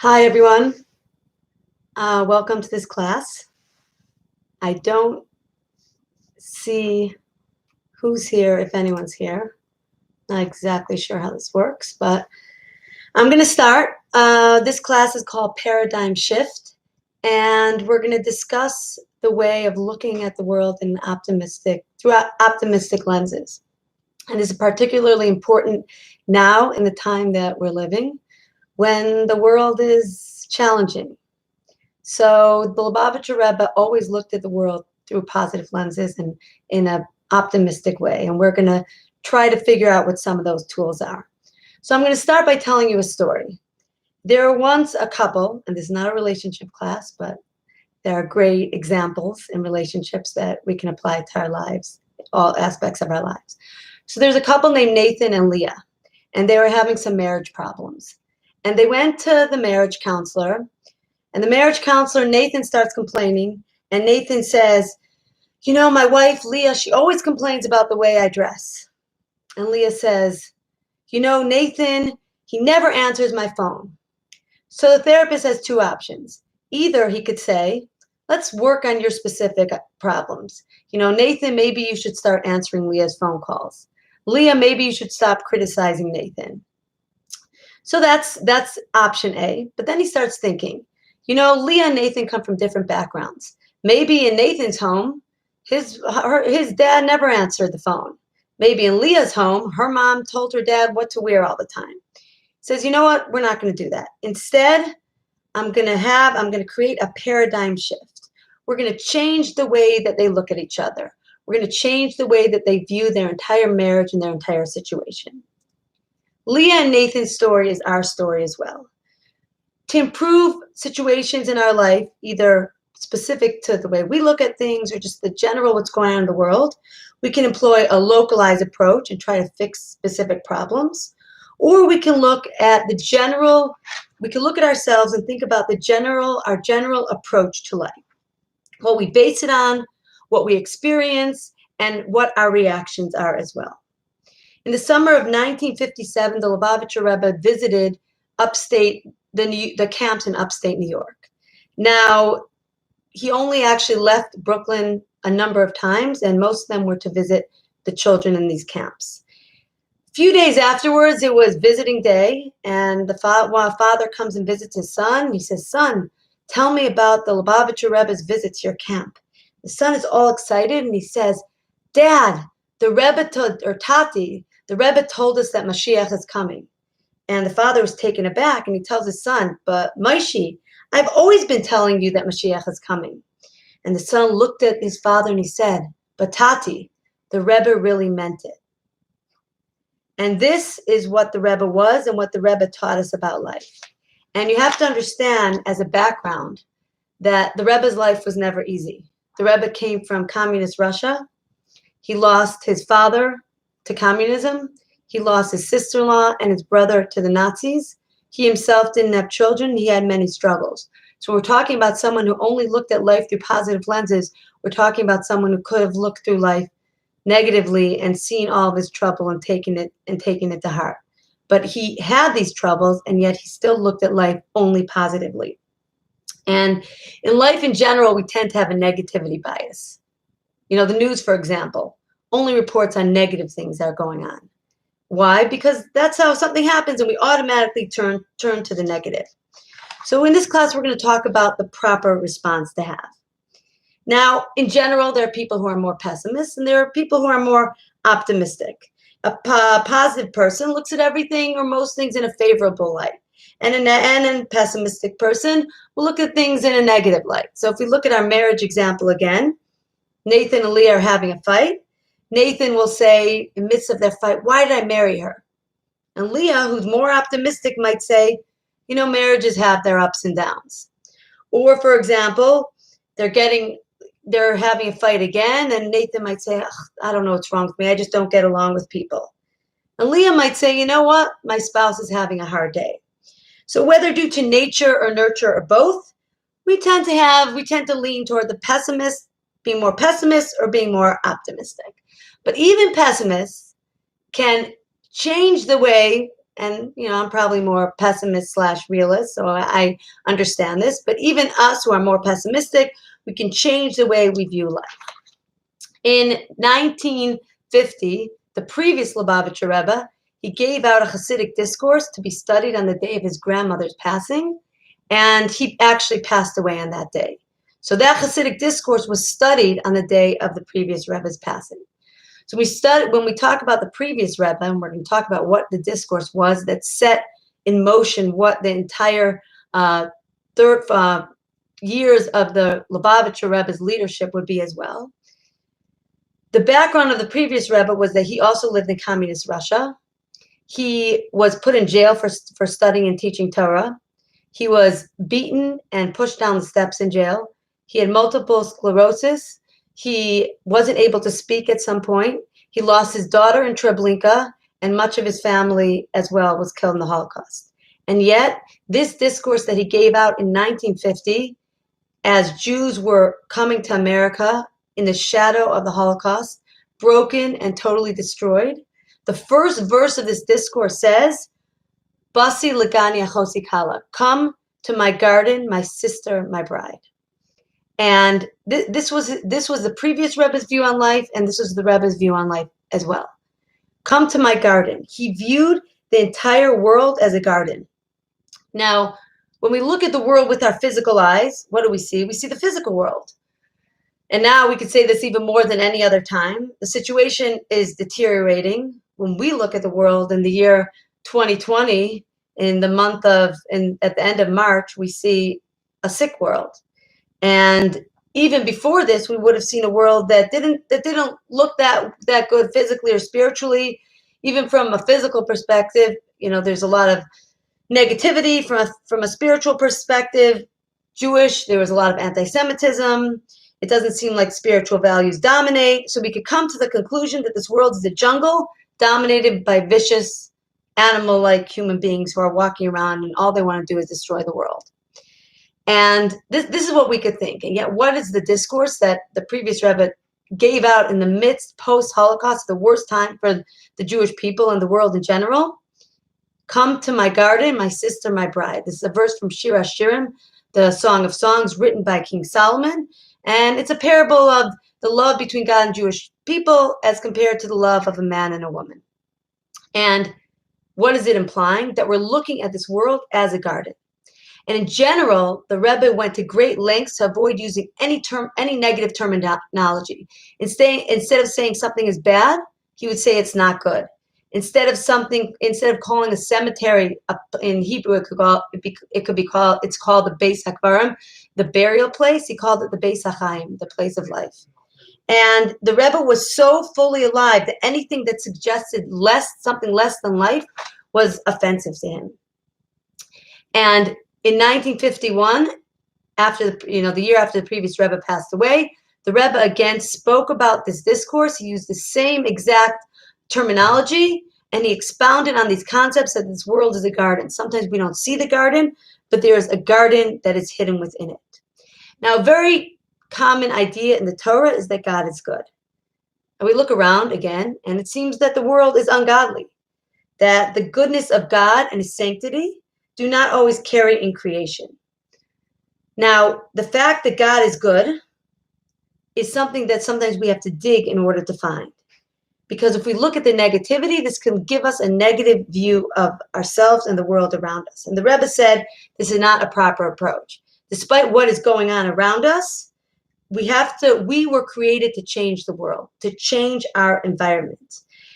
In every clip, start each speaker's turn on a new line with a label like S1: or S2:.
S1: Hi, everyone. Welcome to this class. I don't see who's here, if anyone's here. Not exactly sure how this works, but I'm going to start. This class is called Paradigm Shift, and we're going to discuss the way of looking at the world through optimistic lenses. And this is particularly important now in the time that we're living, when the world is challenging. So the Lubavitcher Rebbe always looked at the world through positive lenses and in an optimistic way. And we're going to try to figure out what some of those tools are. So I'm going to start by telling you a story. There were once a couple, and this is not a relationship class, but there are great examples in relationships that we can apply to our lives, all aspects of our lives. So there's a couple named Nathan and Leah, and they were having some marriage problems. And they went to the marriage counselor. And the marriage counselor, Nathan, starts complaining. And Nathan says, you know, my wife, Leah, she always complains about the way I dress. And Leah says, you know, Nathan, he never answers my phone. So the therapist has two options. Either he could say, let's work on your specific problems. You know, Nathan, maybe you should start answering Leah's phone calls. Leah, maybe you should stop criticizing Nathan. So that's option A. But then he starts thinking, you know, Leah and Nathan come from different backgrounds. Maybe in Nathan's home, his dad never answered the phone. Maybe in Leah's home, her mom told her dad what to wear all the time. Says, you know what? We're not going to do that. Instead, I'm going to create a paradigm shift. We're going to change the way that they look at each other. We're going to change the way that they view their entire marriage and their entire situation. Leah and Nathan's story is our story as well. To improve situations in our life, either specific to the way we look at things or just the general what's going on in the world, we can employ a localized approach and try to fix specific problems. Or we can look at ourselves and think about our general approach to life. What we base it on, what we experience, and what our reactions are as well. In the summer of 1957, the Lubavitcher Rebbe visited the camps in upstate New York. Now, he only actually left Brooklyn a number of times, and most of them were to visit the children in these camps. A few days afterwards, it was visiting day, and a father comes and visits his son. He says, son, tell me about the Lubavitcher Rebbe's visit to your camp. The son is all excited, and he says, Dad, the Rebbe told us that Mashiach is coming. And the father was taken aback, and he tells his son, but Moshe, I've always been telling you that Mashiach is coming. And the son looked at his father and he said, but Tati, the Rebbe really meant it. And this is what the Rebbe was and what the Rebbe taught us about life. And you have to understand as a background that the Rebbe's life was never easy. The Rebbe came from communist Russia. He lost his father to communism. He lost his sister-in-law and his brother to the Nazis. He himself didn't have children. He had many struggles. So we're talking about someone who only looked at life through positive lenses. We're talking about someone who could have looked through life negatively and seen all of his trouble and taken it to heart. But he had these troubles, and yet he still looked at life only positively. And in life in general, we tend to have a negativity bias. You know, the news, for example, only reports on negative things that are going on. Why? Because that's how something happens, and we automatically turn to the negative. So in this class, we're going to talk about the proper response to have. Now, in general, there are people who are more pessimists, and there are people who are more optimistic. A positive person looks at everything or most things in a favorable light, and a pessimistic person will look at things in a negative light. So if we look at our marriage example again, Nathan and Leah are having a fight. Nathan will say, in the midst of their fight, why did I marry her? And Leah, who's more optimistic, might say, you know, marriages have their ups and downs. Or, for example, they're having a fight again, and Nathan might say, I don't know what's wrong with me. I just don't get along with people. And Leah might say, you know what? My spouse is having a hard day. So whether due to nature or nurture or both, we tend to lean toward the pessimist, being more pessimist or being more optimistic. But even pessimists can change the way And, I'm probably more pessimist slash realist, so I understand this. But even us who are more pessimistic, we can change the way we view life. In 1950, the previous Lubavitcher Rebbe, he gave out a Hasidic discourse to be studied on the day of his grandmother's passing, and he actually passed away on that day. So that Hasidic discourse was studied on the day of the previous Rebbe's passing. So when we talk about the previous Rebbe, and we're going to talk about what the discourse was that set in motion what the entire years of the Lubavitcher Rebbe's leadership would be as well. The background of the previous Rebbe was that he also lived in communist Russia. He was put in jail for studying and teaching Torah. He was beaten and pushed down the steps in jail. He had multiple sclerosis. He wasn't able to speak at some point. He lost his daughter in Treblinka, and much of his family as well was killed in the Holocaust. And yet, this discourse that he gave out in 1950, as Jews were coming to America in the shadow of the Holocaust, broken and totally destroyed, the first verse of this discourse says, Basi Lagani Achosi Kala, come to my garden, my sister, my bride. And this was the previous Rebbe's view on life, and this was the Rebbe's view on life as well. Come to my garden. He viewed the entire world as a garden. Now, when we look at the world with our physical eyes, what do we see? We see the physical world. And now we could say this even more than any other time. The situation is deteriorating. When we look at the world in the year 2020, at the end of March, we see a sick world. And even before this, we would have seen a world that didn't look that good physically or spiritually. Even from a physical perspective, there's a lot of negativity. From a spiritual perspective, there was a lot of anti-Semitism. It doesn't seem like spiritual values dominate. So we could come to the conclusion that this world is a jungle dominated by vicious, animal-like human beings who are walking around, and all they want to do is destroy the world. And this is what we could think. And yet, what is the discourse that the previous Rebbe gave out in the midst, post-Holocaust, the worst time for the Jewish people and the world in general? Come to my garden, my sister, my bride. This is a verse from Shir HaShirim, the Song of Songs written by King Solomon. And it's a parable of the love between God and Jewish people as compared to the love of a man and a woman. And what is it implying? That we're looking at this world as a garden. And in general, the Rebbe went to great lengths to avoid using any negative terminology. Instead of saying something is bad, he would say it's not good. Instead of calling a cemetery, in Hebrew it's called the Beis HaKvarim, the burial place. He called it the Beis HaChaim, the place of life. And the Rebbe was so fully alive that anything that suggested something less than life was offensive to him. And in 1951, the year after the previous Rebbe passed away, the Rebbe again spoke about this discourse. He used the same exact terminology, and he expounded on these concepts that this world is a garden. Sometimes we don't see the garden, but there is a garden that is hidden within it. Now, a very common idea in the Torah is that God is good. And we look around again, and it seems that the world is ungodly, that the goodness of God and his sanctity do not always carry in creation. Now, the fact that God is good is something that sometimes we have to dig in order to find. Because if we look at the negativity, this can give us a negative view of ourselves and the world around us. And the Rebbe said this is not a proper approach. Despite what is going on around us, we were created to change the world, to change our environment.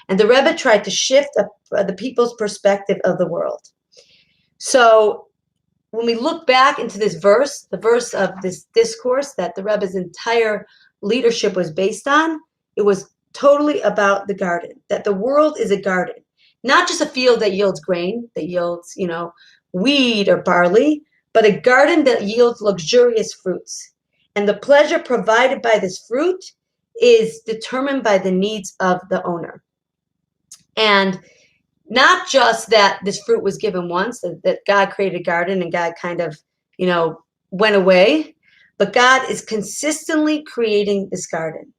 S1: And the Rebbe tried to shift the people's perspective of the world. So when we look back into this verse, the verse of this discourse that the Rebbe's entire leadership was based on, it was totally about the garden, that the world is a garden, not just a field that yields grain, that yields, wheat or barley, but a garden that yields luxurious fruits. And the pleasure provided by this fruit is determined by the needs of the owner. And not just that this fruit was given once, that God created a garden and God kind of, went away, but God is consistently creating this garden.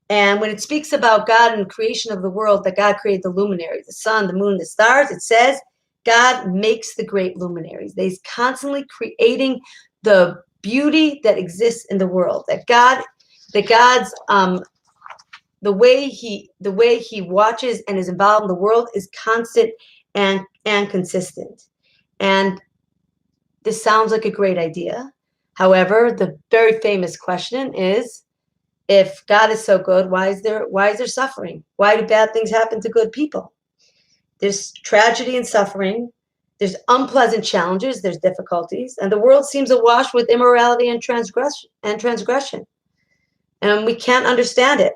S1: And when it speaks about God and the creation of the world, that God created the luminaries, the sun, the moon, the stars, it says God makes the great luminaries. That He's constantly creating the beauty that exists in the world. That God's the way he watches and is involved in the world is constant and consistent. And this sounds like a great idea. However, the very famous question is, if God is so good, why is there suffering? Why do bad things happen to good people? There's tragedy and suffering. There's unpleasant challenges. There's difficulties, and the world seems awash with immorality and transgression. And we can't understand it.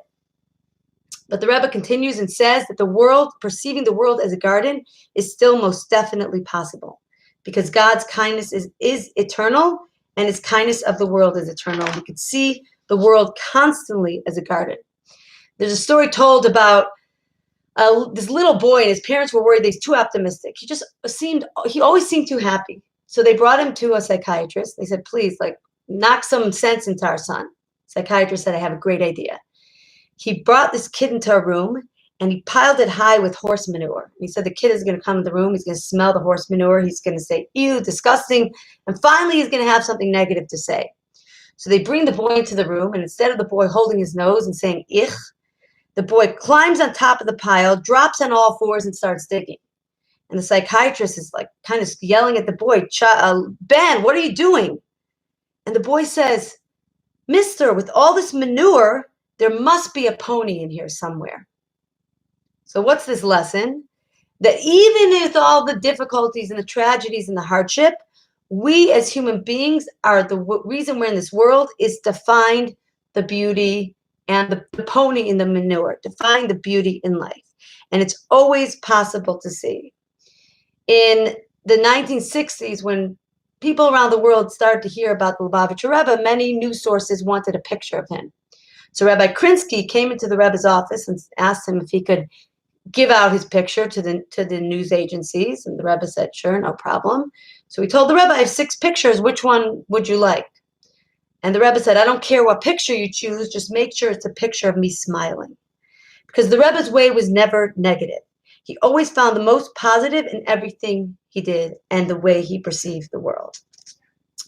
S1: But the Rebbe continues and says that the world, perceiving the world as a garden, is still most definitely possible, because God's kindness is eternal, and His kindness of the world is eternal. We could see the world constantly as a garden. There's a story told about this little boy, and his parents were worried that he's too optimistic. He always seemed too happy. So they brought him to a psychiatrist. They said, please, knock some sense into our son. Psychiatrist said, I have a great idea. He brought this kid into a room, and he piled it high with horse manure. And he said the kid is going to come in the room. He's going to smell the horse manure. He's going to say, ew, disgusting. And finally, he's going to have something negative to say. So they bring the boy into the room, and instead of the boy holding his nose and saying, ich, the boy climbs on top of the pile, drops on all fours, and starts digging. And the psychiatrist is kind of yelling at the boy, Ben, what are you doing? And the boy says, Mister, with all this manure, there must be a pony in here somewhere. So what's this lesson? That even with all the difficulties and the tragedies and the hardship, we as human beings are the reason we're in this world is to find the beauty and the pony in the manure, to find the beauty in life. And it's always possible to see. In the 1960s, when people around the world started to hear about the Lubavitcher Rebbe, many news sources wanted a picture of him. So Rabbi Krinsky came into the Rebbe's office and asked him if he could give out his picture to the news agencies. And the Rebbe said, sure, no problem. So he told the Rebbe, I have 6 pictures. Which one would you like? And the Rebbe said, I don't care what picture you choose. Just make sure it's a picture of me smiling. Because the Rebbe's way was never negative. He always found the most positive in everything he did and the way he perceived the world.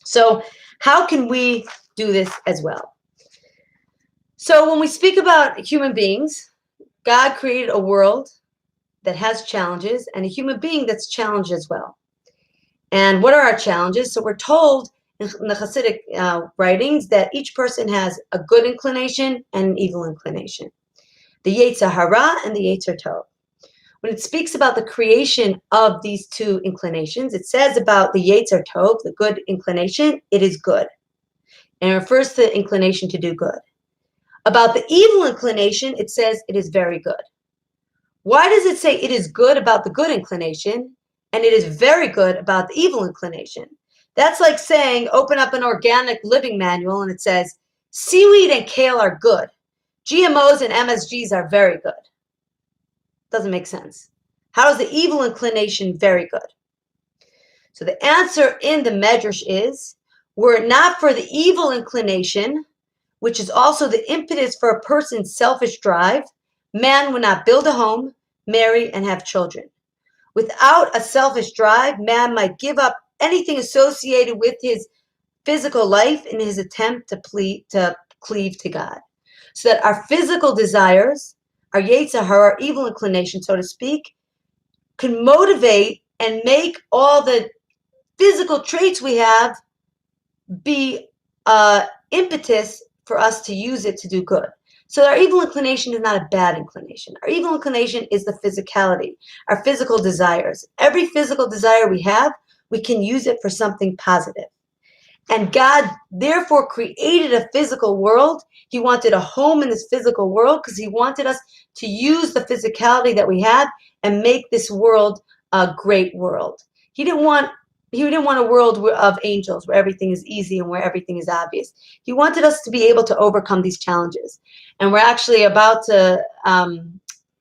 S1: So how can we do this as well? So when we speak about human beings, God created a world that has challenges and a human being that's challenged as well. And what are our challenges? So we're told in the Hasidic writings that each person has a good inclination and an evil inclination. The Yetzer Hara and the Yetzer Tov. When it speaks about the creation of these two inclinations, it says about the Yetzer Tov, the good inclination, it is good. And it refers to the inclination to do good. About the evil inclination, it says it is very good. Why does it say it is good about the good inclination and it is very good about the evil inclination? That's like saying, open up an organic living manual and it says, seaweed and kale are good. GMOs and MSGs are very good. Doesn't make sense. How is the evil inclination very good? So the answer in the Medrash is, were it not for the evil inclination, which is also the impetus for a person's selfish drive, man would not build a home, marry, and have children. Without a selfish drive, man might give up anything associated with his physical life in his attempt to cleave to God. So that our physical desires, our Yetzer Hara, our evil inclination, so to speak, can motivate and make all the physical traits we have be impetus for us to use it to do good. So our evil inclination is not a bad inclination. Our evil inclination is the physicality, our physical desires. Every physical desire we have, we can use it for something positive. And God therefore created a physical world. He wanted a home in this physical world because he wanted us to use the physicality that we have and make this world a great world. He didn't want a world of angels where everything is easy and where everything is obvious. He wanted us to be able to overcome these challenges. And we're actually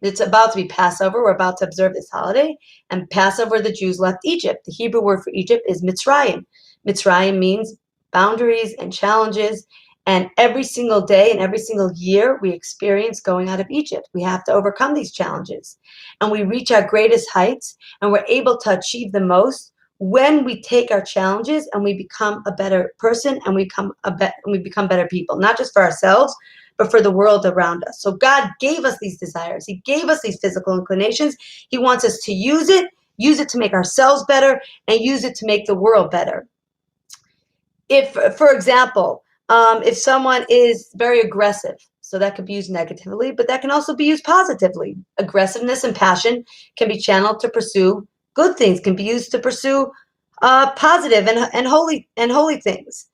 S1: it's about to be Passover. We're about to observe this holiday. And Passover, the Jews left Egypt. The Hebrew word for Egypt is Mitzrayim. Mitzrayim means boundaries and challenges. And every single day and every single year we experience going out of Egypt. We have to overcome these challenges. And we reach our greatest heights and we're able to achieve the most when we take our challenges and we become a better person and we become better people, not just for ourselves, but for the world around us. So God gave us these desires. He gave us these physical inclinations. He wants us to use it to make ourselves better, and use it to make the world better. If, for example, if someone is very aggressive, so that could be used negatively, but that can also be used positively. Aggressiveness and passion can be channeled to pursue good things, can be used to pursue positive and holy things.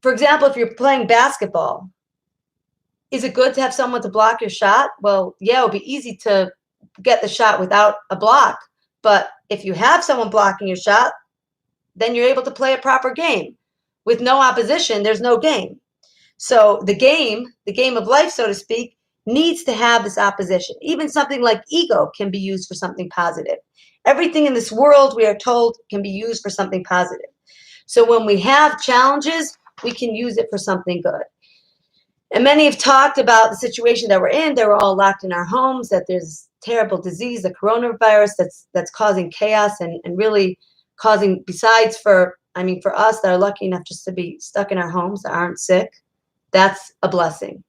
S1: For example, if you're playing basketball, is it good to have someone to block your shot? Well, yeah, it would be easy to get the shot without a block. But if you have someone blocking your shot, then you're able to play a proper game. With no opposition, there's no game. So the game of life, so to speak, needs to have this opposition. Even something like ego can be used for something positive. Everything in this world, we are told, can be used for something positive. So when we have challenges, we can use it for something good. And many have talked about the situation that we're in. They were all locked in our homes, that there's terrible disease, the coronavirus, that's causing chaos and really causing, besides for us that are lucky enough just to be stuck in our homes, that aren't sick, that's a blessing.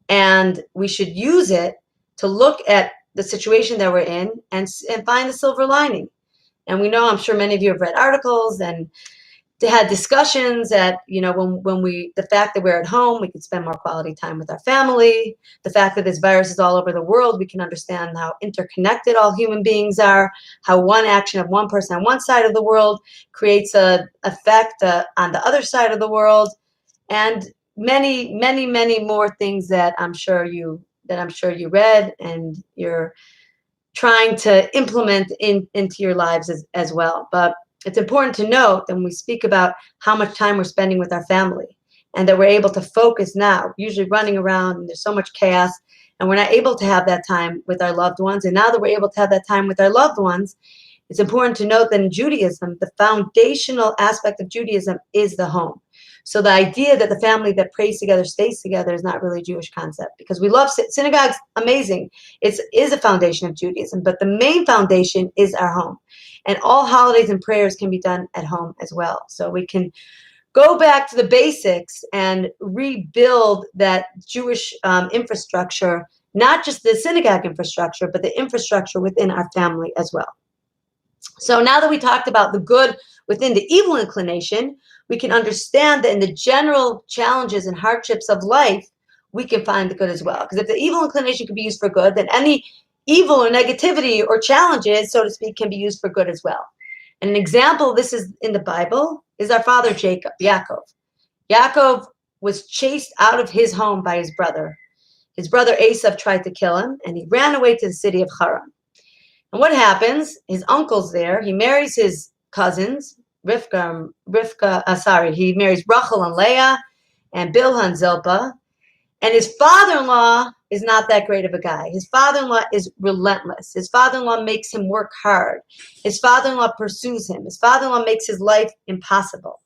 S1: And we should use it to look at the situation that we're in and find the silver lining. And we know, I'm sure many of you have read articles and they had discussions that, the fact that we're at home, we can spend more quality time with our family. The fact that this virus is all over the world, we can understand how interconnected all human beings are, how one action of one person on one side of the world creates an effect on the other side of the world, and many, many, many more things that I'm sure you read and you're trying to implement into your lives as well. But it's important to note that when we speak about how much time we're spending with our family and that we're able to focus now, usually running around and there's so much chaos and we're not able to have that time with our loved ones. And now that we're able to have that time with our loved ones, it's important to note that in Judaism, the foundational aspect of Judaism is the home. So the idea that the family that prays together stays together is not really a Jewish concept, because we love synagogues, amazing. It is a foundation of Judaism, but the main foundation is our home. And all holidays and prayers can be done at home as well. So we can go back to the basics and rebuild that Jewish infrastructure, not just the synagogue infrastructure, but the infrastructure within our family as well. So now that we talked about the good within the evil inclination, we can understand that in the general challenges and hardships of life, we can find the good as well. Because if the evil inclination can be used for good, then any evil or negativity or challenges, so to speak, can be used for good as well. And an example of this is in the Bible is our father Yaakov. Yaakov was chased out of his home by his brother. His brother Esav tried to kill him, and he ran away to the city of Haran. And what happens? His uncle's there. He marries his cousins, he marries Rachel and Leah and Bilhah and Zilpah. And his father-in-law is not that great of a guy. His father-in-law is relentless. His father-in-law makes him work hard. His father-in-law pursues him. His father-in-law makes his life impossible.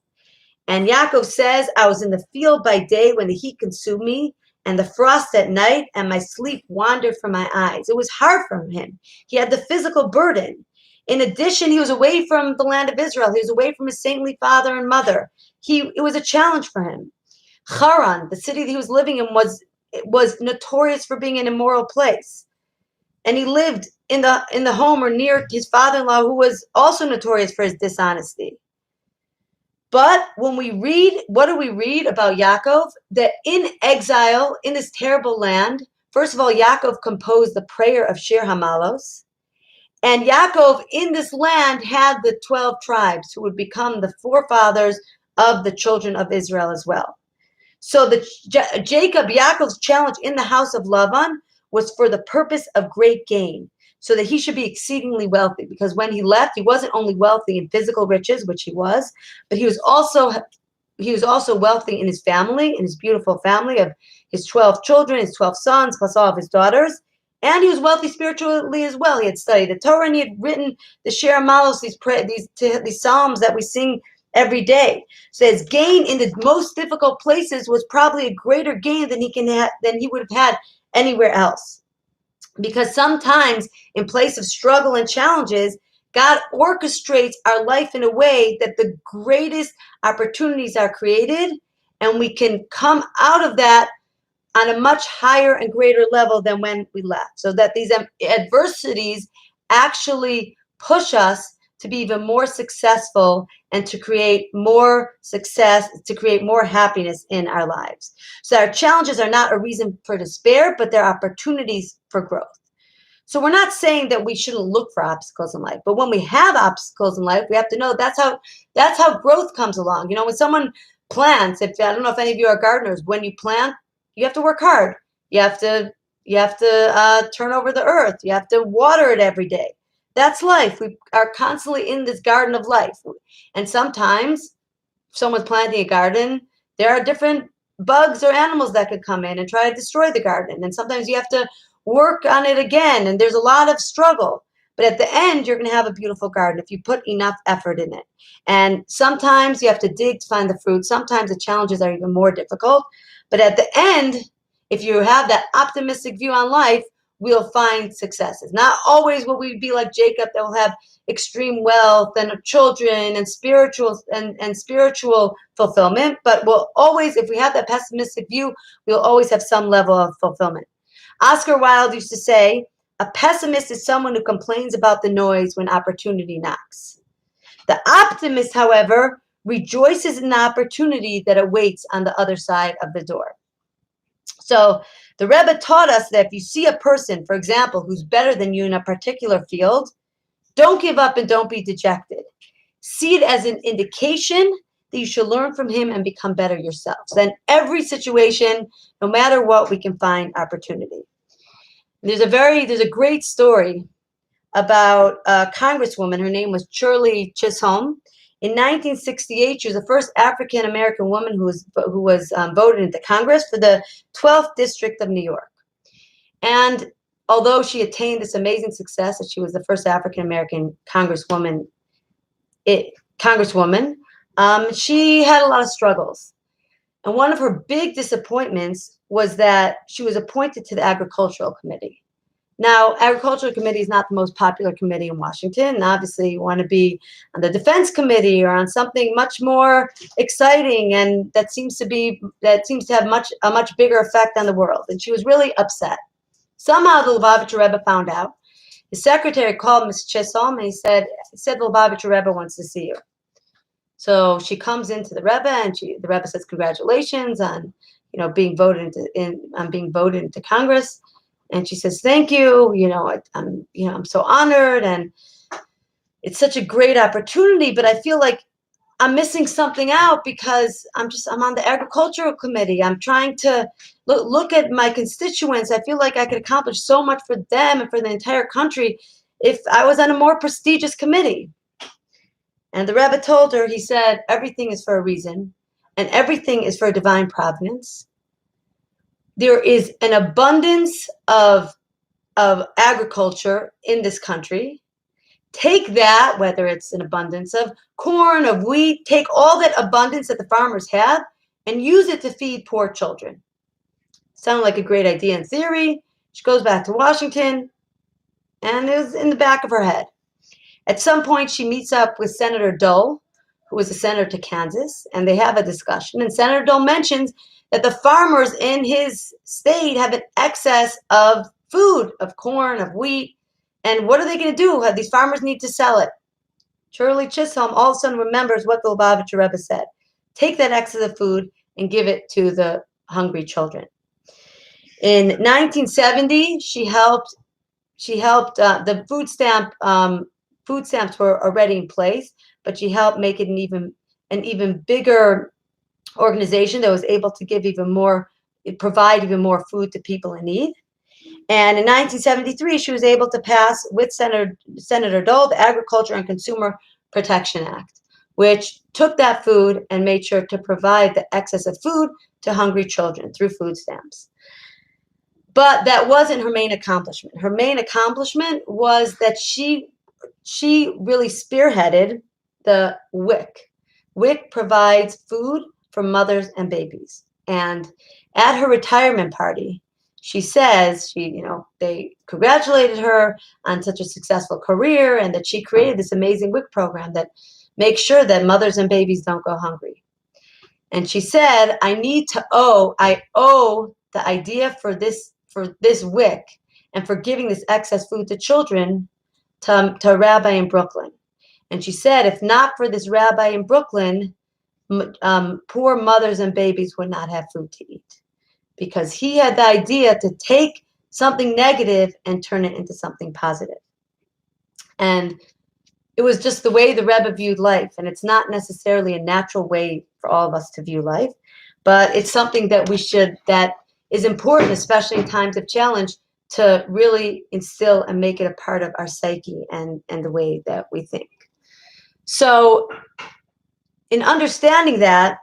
S1: And Yaakov says, I was in the field by day when the heat consumed me, and the frost at night, and my sleep wandered from my eyes. It was hard for him. He had the physical burden. In addition, he was away from the land of Israel. He was away from his saintly father and mother. It was a challenge for him. Haran, the city that he was living in, was notorious for being an immoral place. And he lived in the home or near his father-in-law, who was also notorious for his dishonesty. But when we read, what do we read about Yaakov? That in exile, in this terrible land, first of all, Yaakov composed the prayer of Shir Hamalos. And Yaakov in this land had the 12 tribes who would become the forefathers of the children of Israel as well. So Yaakov's challenge in the house of Lavan was for the purpose of great gain, so that he should be exceedingly wealthy. Because when he left, he wasn't only wealthy in physical riches, which he was, but he was also wealthy in his family, in his beautiful family of his 12 children, his 12 sons, plus all of his daughters. And he was wealthy spiritually as well. He had studied the Torah and he had written the Shir Malos, these psalms that we sing every day. So his gain in the most difficult places was probably a greater gain than he would have had anywhere else. Because sometimes in place of struggle and challenges, God orchestrates our life in a way that the greatest opportunities are created, and we can come out of that on a much higher and greater level than when we left. So that these adversities actually push us to be even more successful and to create more success, to create more happiness in our lives. So our challenges are not a reason for despair, but they're opportunities for growth. So we're not saying that we shouldn't look for obstacles in life, but when we have obstacles in life, we have to know that's how growth comes along. When someone plants, if I don't know if any of you are gardeners, when you plant, you have to work hard. You have to turn over the earth. You have to water it every day. That's life. We are constantly in this garden of life, and sometimes if someone's planting a garden, there are different bugs or animals that could come in and try to destroy the garden. And sometimes you have to work on it again, and there's a lot of struggle. But at the end, you're going to have a beautiful garden if you put enough effort in it. And sometimes you have to dig to find the fruit. Sometimes the challenges are even more difficult. But at the end, if you have that optimistic view on life, we'll find successes. Not always will we be like Jacob, that will have extreme wealth and children and spiritual fulfillment, but we'll always, if we have that pessimistic view, we'll always have some level of fulfillment. Oscar Wilde used to say, a pessimist is someone who complains about the noise when opportunity knocks. The optimist, however, rejoices in the opportunity that awaits on the other side of the door. So the Rebbe taught us that if you see a person, for example, who's better than you in a particular field, don't give up and don't be dejected. See it as an indication that you should learn from him and become better yourself. So in every situation, no matter what, we can find opportunity. There's a great story about a congresswoman. Her name was Shirley Chisholm. In 1968, she was the first African American woman who was voted into Congress for the 12th District of New York. And although she attained this amazing success, that she was the first African American congresswoman, she had a lot of struggles. And one of her big disappointments was that she was appointed to the Agricultural Committee. Now, Agricultural Committee is not the most popular committee in Washington. And obviously, you want to be on the Defense Committee or on something much more exciting, and that seems to have a much bigger effect on the world. And she was really upset. Somehow, the Lubavitcher Rebbe found out. His secretary called Ms. Chisholm, and he said the Lubavitcher Rebbe wants to see you. So she comes into the Rebbe, and the Rebbe says, "Congratulations on, being voted into Congress." And she says, "Thank you. I'm so honored, and it's such a great opportunity. But I feel like I'm missing something out because I'm on the Agricultural Committee. I'm trying to look at my constituents. I feel like I could accomplish so much for them and for the entire country if I was on a more prestigious committee." And the Rebbe told her, he said, "Everything is for a reason, and everything is for divine providence. There is an abundance of agriculture in this country. Take that, whether it's an abundance of corn, of wheat, take all that abundance that the farmers have and use it to feed poor children." Sounded like a great idea in theory. She goes back to Washington, and it was in the back of her head. At some point, she meets up with Senator Dole, who was a senator to Kansas, and they have a discussion. And Senator Dole mentions that the farmers in his state have an excess of food, of corn, of wheat. And what are they going to do? These farmers need to sell it. Shirley Chisholm all of a sudden remembers what the Lubavitcher Rebbe said. Take that excess of food and give it to the hungry children. In 1970, she helped the food stamps were already in place, but she helped make it an even bigger organization that was able to provide even more food to people in need. And in 1973, she was able to pass with Senator Dole the Agriculture and Consumer Protection Act, which took that food and made sure to provide the excess of food to hungry children through food stamps. But that wasn't her main accomplishment. Her main accomplishment was that she really spearheaded the WIC, WIC provides food for mothers and babies. And at her retirement party, she says they congratulated her on such a successful career and that she created this amazing WIC program that makes sure that mothers and babies don't go hungry. And she said, I owe the idea for this WIC and for giving this excess food to children to a rabbi in Brooklyn. And she said, if not for this rabbi in Brooklyn, poor mothers and babies would not have food to eat, because he had the idea to take something negative and turn it into something positive. And it was just the way the Rebbe viewed life. And it's not necessarily a natural way for all of us to view life, but it's something that that is important, especially in times of challenge, to really instill and make it a part of our psyche and the way that we think. So in understanding that,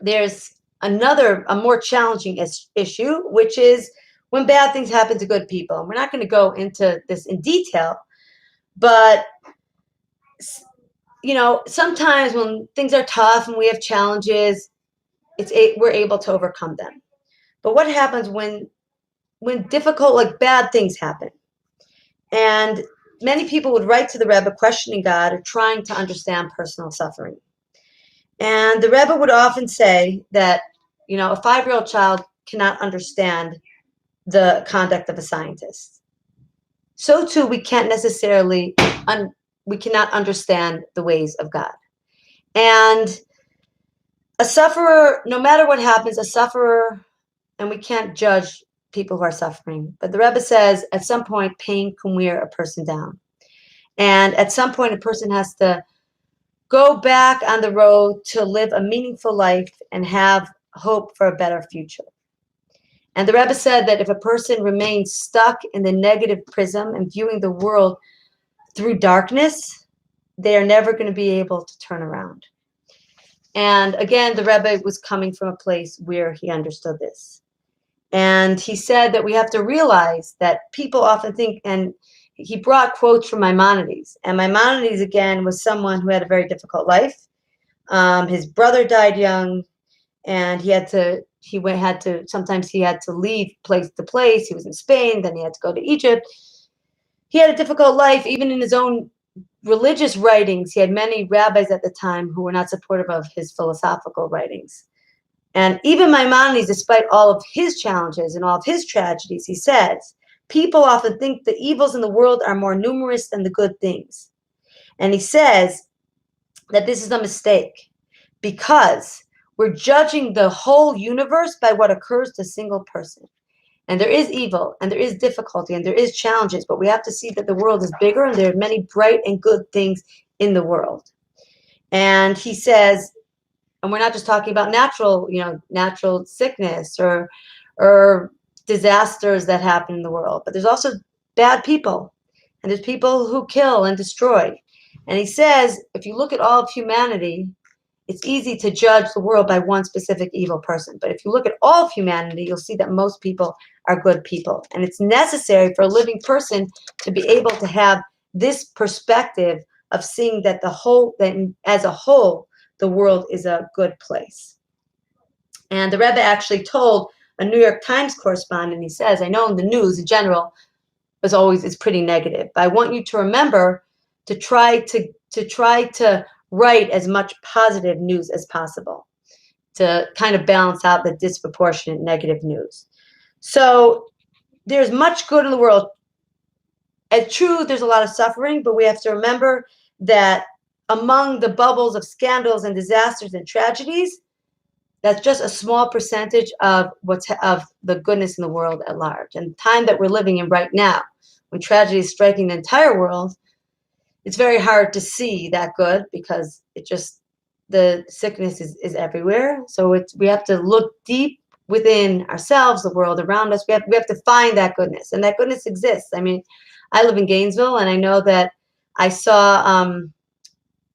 S1: there's a more challenging issue, which is when bad things happen to good people. And we're not going to go into this in detail, but sometimes when things are tough and we have challenges, we're able to overcome them. But what happens when difficult, like bad things happen? And many people would write to the Rebbe questioning God or trying to understand personal suffering. And the Rebbe would often say that, a 5-year-old child cannot understand the conduct of a scientist. So too, we cannot understand the ways of God. And a sufferer, no matter what happens, and we can't judge people who are suffering, but the Rebbe says at some point, pain can wear a person down. And at some point, a person has to go back on the road to live a meaningful life and have hope for a better future. And the Rebbe said that if a person remains stuck in the negative prism and viewing the world through darkness, they are never going to be able to turn around. And again, the Rebbe was coming from a place where he understood this. And he said that we have to realize that people often think, and he brought quotes from Maimonides. And Maimonides, again, was someone who had a very difficult life. His brother died young, and sometimes he had to leave place to place. He was in Spain, then he had to go to Egypt. He had a difficult life, even in his own religious writings. He had many rabbis at the time who were not supportive of his philosophical writings. And even Maimonides, despite all of his challenges and all of his tragedies, he says, people often think the evils in the world are more numerous than the good things. And he says that this is a mistake, because we're judging the whole universe by what occurs to a single person. And there is evil, and there is difficulty, and there is challenges, but we have to see that the world is bigger, and there are many bright and good things in the world. And he says, and we're not just talking about natural sickness or disasters that happen in the world, but there's also bad people, and there's people who kill and destroy. And he says, if you look at all of humanity, it's easy to judge the world by one specific evil person. But if you look at all of humanity, you'll see that most people are good people. And it's necessary for a living person to be able to have this perspective of seeing that as a whole, the world is a good place. And the Rebbe actually told a New York Times correspondent, he says, I know in the news in general is pretty negative, but I want you to remember to try to write as much positive news as possible to kind of balance out the disproportionate negative news. So there's much good in the world. It's true, there's a lot of suffering, but we have to remember that among the bubbles of scandals and disasters and tragedies, that's just a small percentage of the goodness in the world at large. And the time that we're living in right now, when tragedy is striking the entire world, it's very hard to see that good, because the sickness is everywhere. So we have to look deep within ourselves, the world around us. We have to find that goodness, and that goodness exists. I mean, I live in Gainesville, and I know that I saw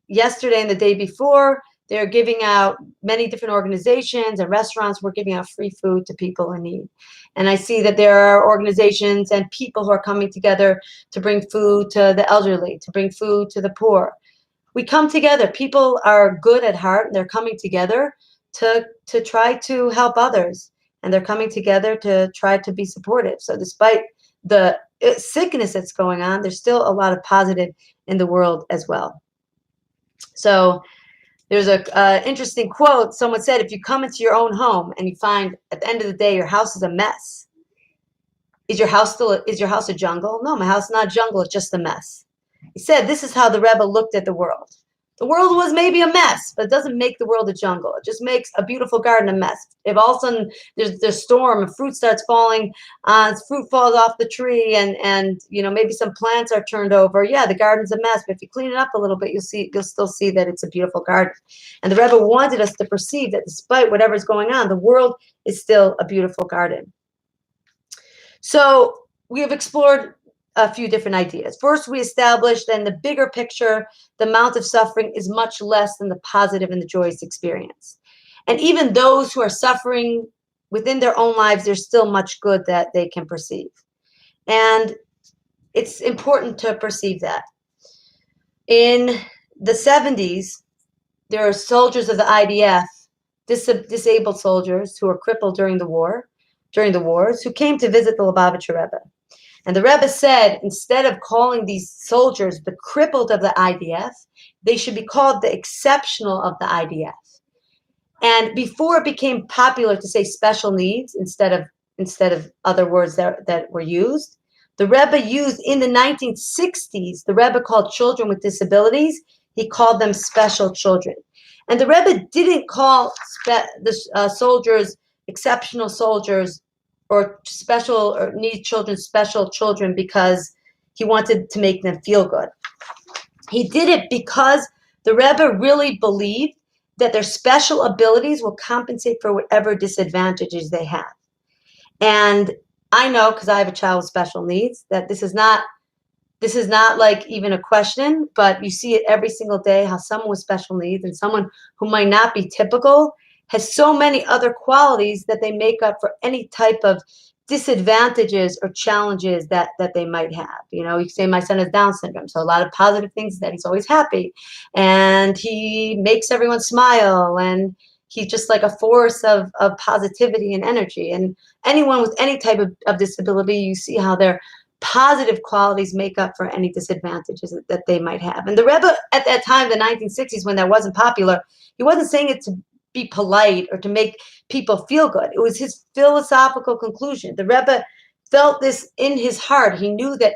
S1: yesterday and the day before, they're giving out, many different organizations and restaurants were giving out free food to people in need. And I see that there are organizations and people who are coming together to bring food to the elderly, to bring food to the poor. we come together. People are good at heart, and they're coming together to try to help others, and they're coming together to try to be supportive. So despite the sickness that's going on, there's still a lot of positive in the world as well. So there's a interesting quote. Someone said, if you come into your own home and you find at the end of the day your house is a mess, is your house a jungle? No, my house is not a jungle, it's just a mess. He said this is how the Rebbe looked at the world. The world was maybe a mess, but it doesn't make the world a jungle. It just makes a beautiful garden a mess. If all of a sudden there's a storm and fruit starts falling, fruit falls off the tree, and maybe some plants are turned over, yeah, the garden's a mess. But if you clean it up a little bit, you'll still see that it's a beautiful garden. And the Rebbe wanted us to perceive that despite whatever's going on, the world is still a beautiful garden. So we have explored a few different ideas. First, we established that in the bigger picture, the amount of suffering is much less than the positive and the joyous experience. And even those who are suffering within their own lives, there's still much good that they can perceive. And it's important to perceive that. In the 70s, there are soldiers of the IDF, disabled soldiers who were crippled during the wars, who came to visit the Lubavitcher Rebbe. And the Rebbe said, instead of calling these soldiers the crippled of the IDF, they should be called the exceptional of the IDF. And before it became popular to say special needs instead of other words that were used, the Rebbe used in the 1960s, the Rebbe called children with disabilities, he called them special children. And the Rebbe didn't call the soldiers exceptional soldiers or special or need children special children because he wanted to make them feel good. He did it because the Rebbe really believed that their special abilities will compensate for whatever disadvantages they have. And I know, because I have a child with special needs, that this is not like even a question, but you see it every single day, how someone with special needs and someone who might not be typical has so many other qualities that they make up for any type of disadvantages or challenges that they might have. You say my son has Down syndrome, so a lot of positive things, that he's always happy and he makes everyone smile and he's just like a force of positivity and energy. And anyone with any type of disability, you see how their positive qualities make up for any disadvantages that they might have. And the Rebbe at that time, the 1960s, when that wasn't popular, he wasn't saying it to be polite or to make people feel good. It was his philosophical conclusion. The Rebbe felt this in his heart. He knew that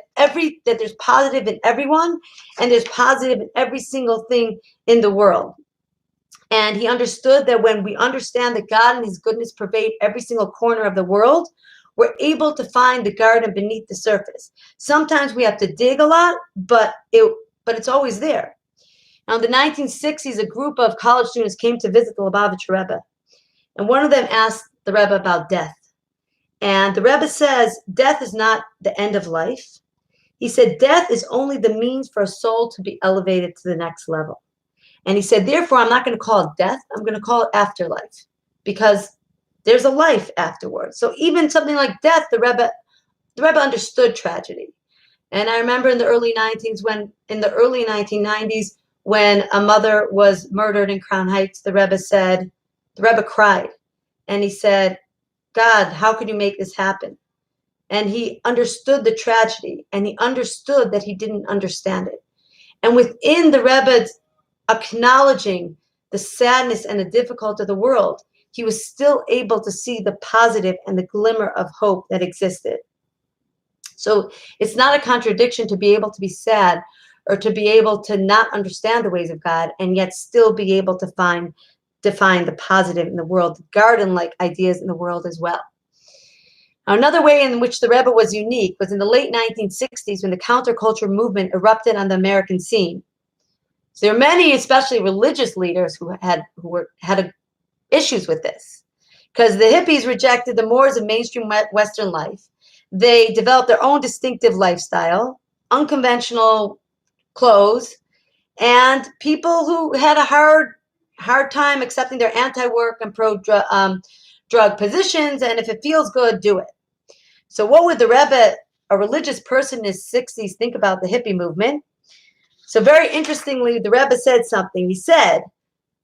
S1: there's positive in everyone and there's positive in every single thing in the world. And he understood that when we understand that God and his goodness pervade every single corner of the world, we're able to find the garden beneath the surface. Sometimes we have to dig a lot, but it's always there. Now, in the 1960s, a group of college students came to visit the Lubavitcher Rebbe. And one of them asked the Rebbe about death. And the Rebbe says, death is not the end of life. He said, death is only the means for a soul to be elevated to the next level. And he said, therefore, I'm not going to call it death. I'm going to call it afterlife, because there's a life afterwards. So even something like death, the Rebbe understood tragedy. And I remember in the early 1990s, when a mother was murdered in Crown Heights, the Rebbe cried. And he said, God, how could you make this happen? And he understood the tragedy, and he understood that he didn't understand it. And within the Rebbe's acknowledging the sadness and the difficulty of the world, he was still able to see the positive and the glimmer of hope that existed. So it's not a contradiction to be able to be sad or to be able to not understand the ways of God and yet still be able to define the positive in the world, garden-like ideas in the world as well. Now, another way in which the Rebbe was unique was in the late 1960s when the counterculture movement erupted on the American scene. So there are many, especially religious leaders, who had issues with this, because the hippies rejected the mores of mainstream Western life. They developed their own distinctive lifestyle, unconventional clothes, and people who had a hard time accepting their anti-work and pro-drug positions, and if it feels good, do it. So what would the Rebbe, a religious person in his 60s, think about the hippie movement? So very interestingly, the Rebbe said something. He said,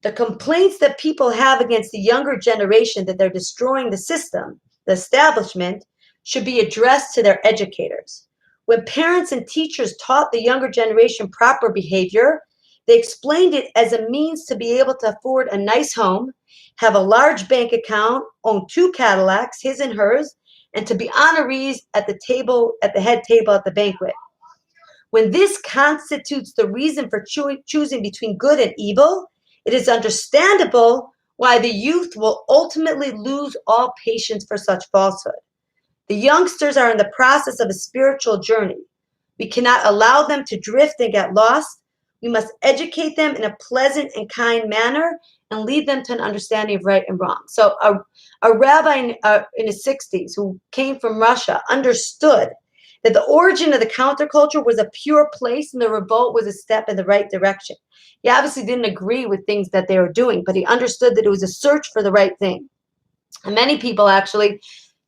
S1: the complaints that people have against the younger generation that they're destroying the system, the establishment, should be addressed to their educators. When parents and teachers taught the younger generation proper behavior, they explained it as a means to be able to afford a nice home, have a large bank account, own 2 Cadillacs, his and hers, and to be honorees at the table, at the head table at the banquet. When this constitutes the reason for choosing between good and evil, it is understandable why the youth will ultimately lose all patience for such falsehood. The youngsters are in the process of a spiritual journey. We cannot allow them to drift and get lost. We must educate them in a pleasant and kind manner and lead them to an understanding of right and wrong. So a rabbi in his 60s who came from Russia understood that the origin of the counterculture was a pure place and the revolt was a step in the right direction. He obviously didn't agree with things that they were doing, but he understood that it was a search for the right thing. And many people actually,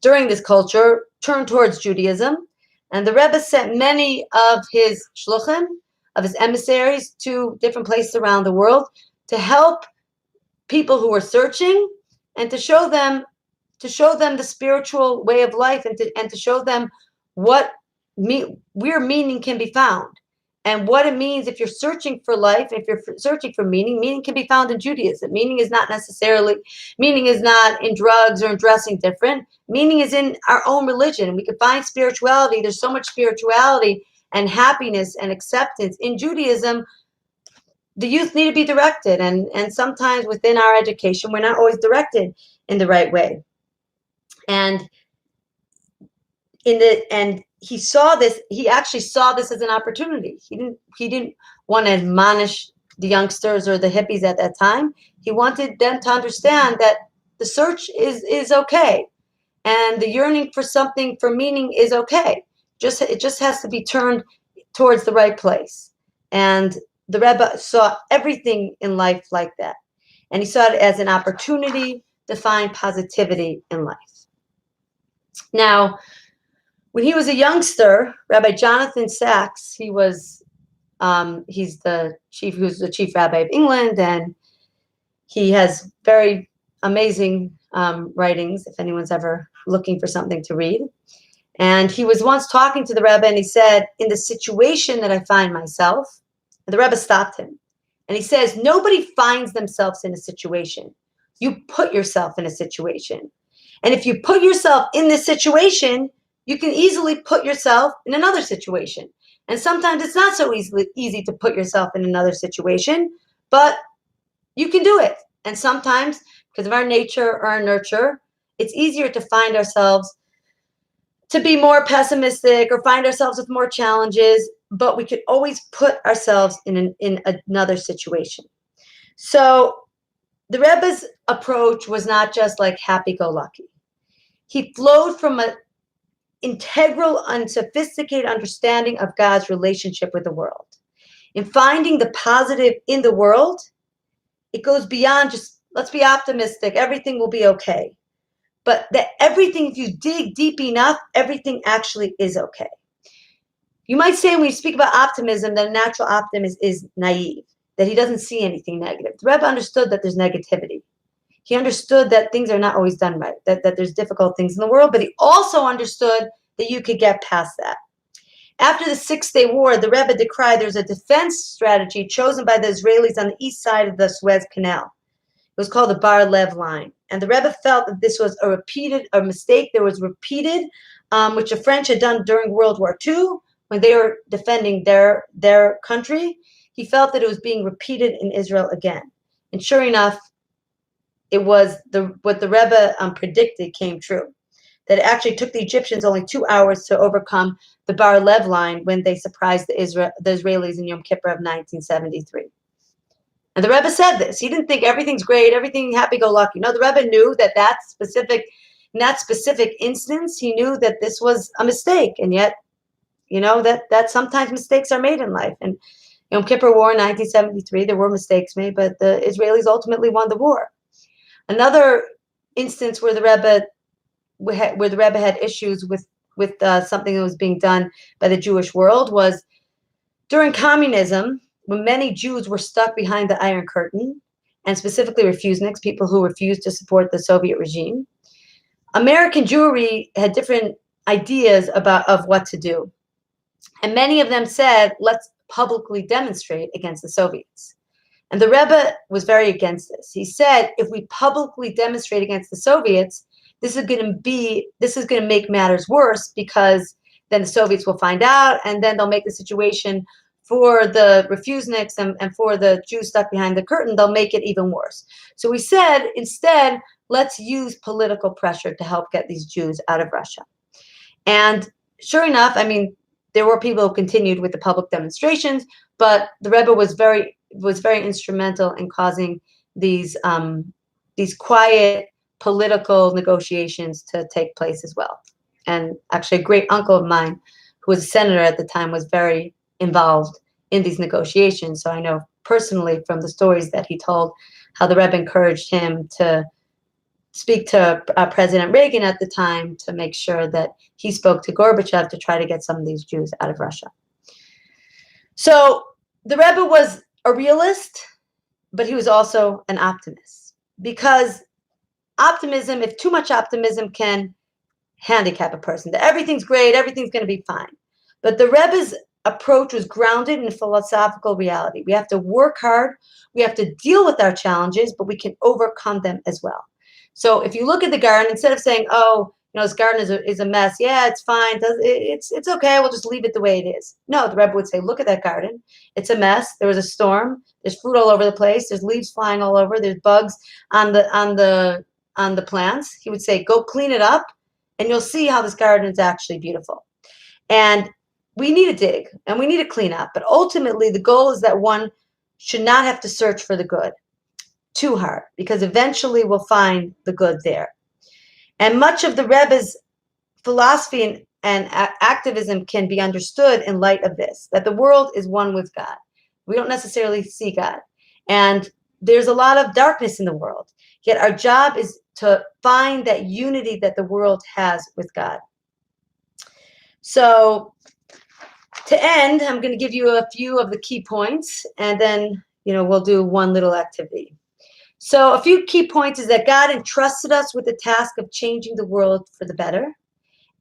S1: during this culture, turned towards Judaism. And the Rebbe sent many of his shluchim, of his emissaries, to different places around the world to help people who were searching and to show them the spiritual way of life and to show them what where meaning can be found and what it means if you're searching for life. If you're searching for meaning can be found in Judaism. Meaning is not in drugs or in dressing different. Meaning is in our own religion. We can find spirituality. There's so much spirituality and happiness and acceptance in Judaism. The youth need to be directed, and sometimes within our education we're not always directed in the right way. And he saw this. He actually saw this as an opportunity. He didn't want to admonish the youngsters or the hippies at that time. He wanted them to understand that the search is okay, and the yearning for something, for meaning, is okay. It just has to be turned towards the right place. And the Rebbe saw everything in life like that, and he saw it as an opportunity to find positivity in life. Now, when he was a youngster, Rabbi Jonathan Sachs, he's the chief rabbi of England, and he has very amazing writings, if anyone's ever looking for something to read. And he was once talking to the Rebbe, and he said, in the situation that I find myself, and the Rebbe stopped him, and he says, nobody finds themselves in a situation. You put yourself in a situation. And if you put yourself in this situation, you can easily put yourself in another situation. And sometimes it's not so easy to put yourself in another situation, but you can do it. And sometimes, because of our nature or our nurture, it's easier to find ourselves to be more pessimistic or find ourselves with more challenges, but we could always put ourselves in another situation. So the Rebbe's approach was not just like happy-go-lucky. He flowed from an integral and sophisticated understanding of God's relationship with the world. In finding the positive in the world, it goes beyond just, let's be optimistic, everything will be okay. But that everything, if you dig deep enough, everything actually is okay. You might say when you speak about optimism that a natural optimist is naive, that he doesn't see anything negative. The Rebbe understood that there's negativity. He understood that things are not always done right, that there's difficult things in the world, but he also understood that you could get past that. After the 6-Day War, the Rebbe decried there's a defense strategy chosen by the Israelis on the east side of the Suez Canal. It was called the Bar Lev line. And the Rebbe felt that this was a mistake that was repeated, which the French had done during World War II when they were defending their country. He felt that it was being repeated in Israel again. And sure enough, it was what the Rebbe predicted came true. That it actually took the Egyptians only 2 hours to overcome the Bar Lev line when they surprised the Israelis in Yom Kippur of 1973. And the Rebbe said this. He didn't think everything's great, everything happy-go-lucky. No, the Rebbe knew in that specific instance, he knew that this was a mistake. And yet, that sometimes mistakes are made in life. And Yom Kippur War in 1973, there were mistakes made, but the Israelis ultimately won the war. Another instance where the Rebbe had issues with something that was being done by the Jewish world was during communism. when many Jews were stuck behind the Iron Curtain, and specifically refuseniks, people who refused to support the Soviet regime, American Jewry had different ideas of what to do. And many of them said, let's publicly demonstrate against the Soviets. And the Rebbe was very against this. He said, if we publicly demonstrate against the Soviets, this is going to make matters worse, because then the Soviets will find out, and then they'll make the situation for the refuseniks and for the Jews stuck behind the curtain, they'll make it even worse. So we said, instead, let's use political pressure to help get these Jews out of Russia. And sure enough, I mean, there were people who continued with the public demonstrations, but the Rebbe was very instrumental in causing these quiet political negotiations to take place as well. And actually, a great uncle of mine, who was a senator at the time, was very involved in these negotiations. So I know personally from the stories that he told how the Rebbe encouraged him to speak to President Reagan at the time to make sure that he spoke to Gorbachev to try to get some of these Jews out of Russia. So the Rebbe was a realist, but he was also an optimist, because optimism, if too much optimism, can handicap a person, that everything's great, everything's going to be fine. But the Rebbe's approach was grounded in philosophical reality. We have to work hard, we have to deal with our challenges, but we can overcome them as well. So if you look at the garden, instead of saying, oh, this garden is a mess, yeah, it's fine, it's okay, we'll just leave it the way it is. No, the Rebbe would say, look at that garden, it's a mess, there was a storm, there's fruit all over the place, there's leaves flying all over, there's bugs on the plants. He would say, go clean it up, and you'll see how this garden is actually beautiful. And we need to dig, and we need to clean up, but ultimately the goal is that one should not have to search for the good too hard, because eventually we'll find the good there. And much of the Rebbe's philosophy and activism can be understood in light of this, that the world is one with God. We don't necessarily see God. And there's a lot of darkness in the world. Yet our job is to find that unity that the world has with God. So to end, I'm going to give you a few of the key points, and then we'll do one little activity. So a few key points is that God entrusted us with the task of changing the world for the better.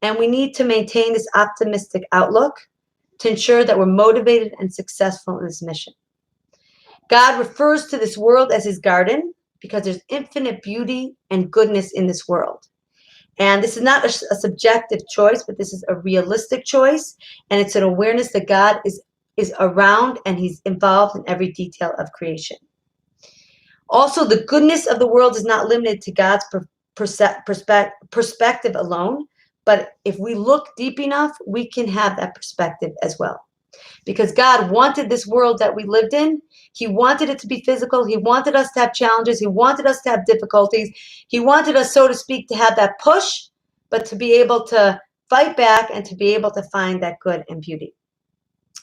S1: And we need to maintain this optimistic outlook to ensure that we're motivated and successful in this mission. God refers to this world as his garden because there's infinite beauty and goodness in this world. And this is not a subjective choice, but this is a realistic choice. And it's an awareness that God is around and he's involved in every detail of creation. Also, the goodness of the world is not limited to God's perspective alone, but if we look deep enough, we can have that perspective as well. Because God wanted this world that we lived in. He wanted it to be physical. He wanted us to have challenges. He wanted us to have difficulties. He wanted us, so to speak, to have that push, but to be able to fight back and to be able to find that good and beauty.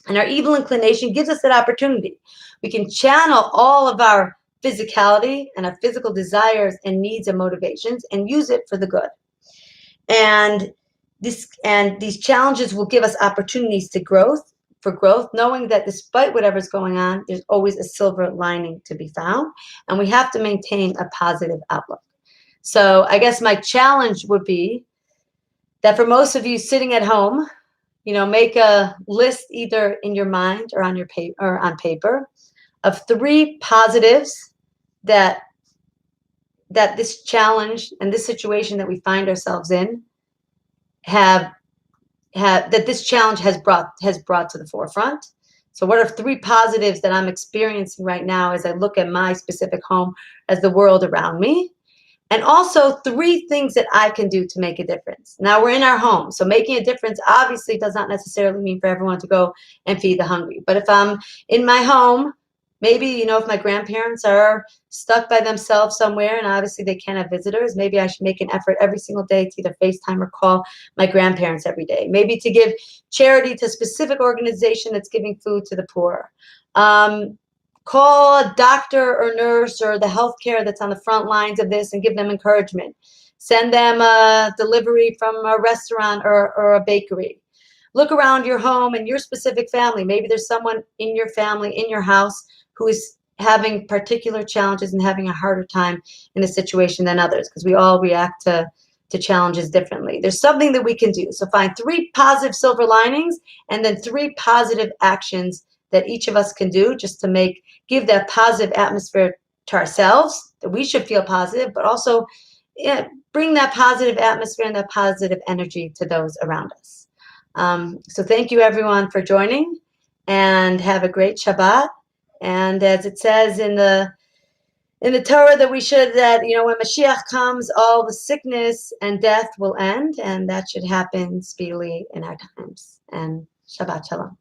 S1: And our evil inclination gives us that opportunity. We can channel all of our physicality and our physical desires and needs and motivations and use it for the good. And these challenges will give us opportunities for growth, knowing that despite whatever's going on, there's always a silver lining to be found, and we have to maintain a positive outlook. So I guess my challenge would be that for most of you sitting at home, make a list either in your mind or on paper of 3 positives that this challenge and this situation that we find ourselves in that this challenge has brought to the forefront. So what are 3 positives that I'm experiencing right now as I look at my specific home, as the world around me? And also 3 things that I can do to make a difference. Now we're in our home, so making a difference obviously does not necessarily mean for everyone to go and feed the hungry. But if I'm in my home, maybe, if my grandparents are stuck by themselves somewhere and obviously they can't have visitors, maybe I should make an effort every single day to either FaceTime or call my grandparents every day. Maybe to give charity to a specific organization that's giving food to the poor. Call a doctor or nurse or the healthcare that's on the front lines of this and give them encouragement. Send them a delivery from a restaurant or a bakery. look around your home and your specific family. Maybe there's someone in your family, in your house, who is having particular challenges and having a harder time in a situation than others, because we all react to challenges differently. There's something that we can do. So find 3 positive silver linings and then 3 positive actions that each of us can do just to give that positive atmosphere to ourselves, that we should feel positive, but also bring that positive atmosphere and that positive energy to those around us. So thank you everyone for joining, and have a great Shabbat. And as it says in the Torah, that when Mashiach comes, all the sickness and death will end, and that should happen speedily in our times. And Shabbat Shalom.